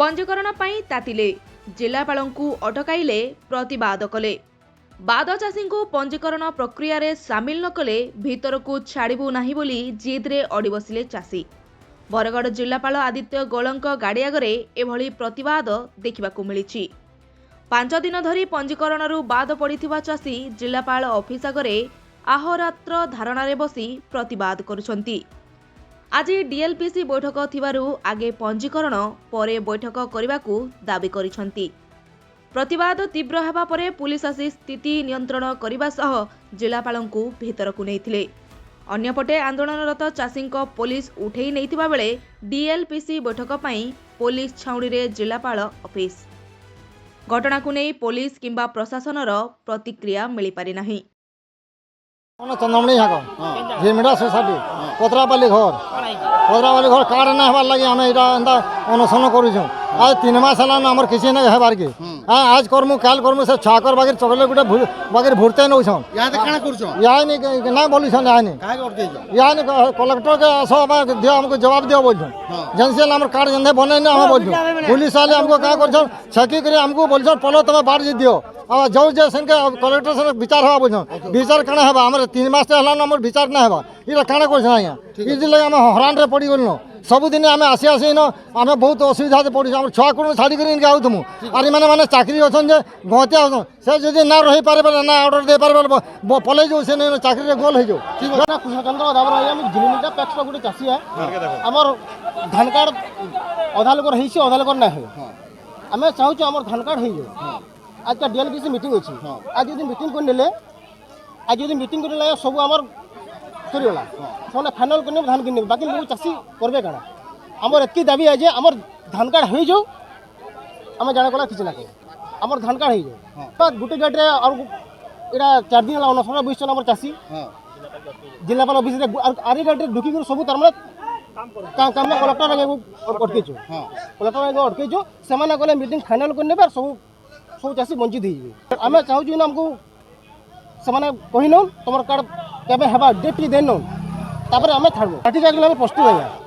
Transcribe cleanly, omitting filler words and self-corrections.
पंजीकरण पाई तातिले जिलापालंकु अटकाइले प्रतिवाद कले। बाद चाषी को पंजीकरण प्रक्रिया रे सामिल न कले भीतरकू छाड़बू नाही बोली जिद्रे अड़ी बसिले चाषी। बरगढ़ जिलापाल आदित्य गोलंक गाड़ी आगरे एभली प्रतिवाद देखिबाकू मिलिछि। 5 दिन धरी पंजीकरणरू बाद पड़िथिबा चाषी जिलापाल ऑफिस आगरे आहोरात्र धारणारे बसी प्रतिवाद करुछंती। आज डीएलपीसी बैठक थिबारु आगे पंजीकरण परे बैठक करबाकू दाबी करिछंती। प्रतिवाद तीव्र हेबा परे पुलिस आसी स्थिति नियंत्रण करबा सह जिलापालंकू भीतरकू नेइथिले। अन्यपटे आंदोलनरत चाषींक पुलिस उठेई नेइथिबा बेले डीएलपीसी बैठक पई पुलिस छाउणी रे जिलापाल ऑफिस। घटनाकू नै पुलिस किंबा प्रशासनर प्रतिक्रिया मिली पारि नाही। चंद्रमणि हाक झिमिडा सोसाइटी पत्रापाली घर कार्ड ना हबार लगे आम एंता अनशन करूँ। आज 3 मास है आमर किसी ना हेबार के आज करमु काल करमु से छाकर बागे चकले गुटे बागे भुरते नौ ना बोली कलेक्टर के आस दियो हमको जवाब दियो बोल जेनसी आम कार्ड जेने बन बोल पुलिस वाले हमको क्या कर छकी कर हमको बोल पलो तुम बाढ़ जी दियो जो कलेक्टर से विचार हवा बोल विचार कण है आम 3 मास है विचार ना है ये कण कर हरान रे पड़ी गलु सबुदिन आम आसी आसी न आम बहुत असुविधा पड़ी आम छुआ को छाड़ी आउथमु आर मैंने चाकरी अच्छे गहतिया से जब ना रही पारे ना अर्डर दे पारे पलि जाऊ से चाकरी गोल हो कृष्णचंद्र दाबर झिलिमिटा पैक्स गोटे चाषी है आमर धान कार्ड अधा लोक अधा लोक ना आम चाहूँ आम धान कार्ड हो आज का डीएलपीसी मीटिंग अच्छी आज जो मीटिंग कर आज जो मीटिंग कर सब आमर सरीगला से फाइनाल करने धान किने बाकी लोग चाषी करबे काना आमर एतकी दाबी है जे आमर धान कार्ड हो जाऊ आम जाने कला किसी ना आमर धान कार्ड हो जाऊ गोटे गेट रे और एटा 4 दिन अनशन बस आमर चाषी जिलापाल ऑफिस आरी गेट रे ढुकी कर सब तरमाने काम कलेक्टर अटकेचु कलेक्टर अटकेचु से गले मीटिंग फाइनाल करने सब चाषी वंचित हो आम चाहूँ आमको से कही नौ तुम कार्ड केबे हेबा डेट देन नौ तापर आम छाड़ू प्रस्तुत है।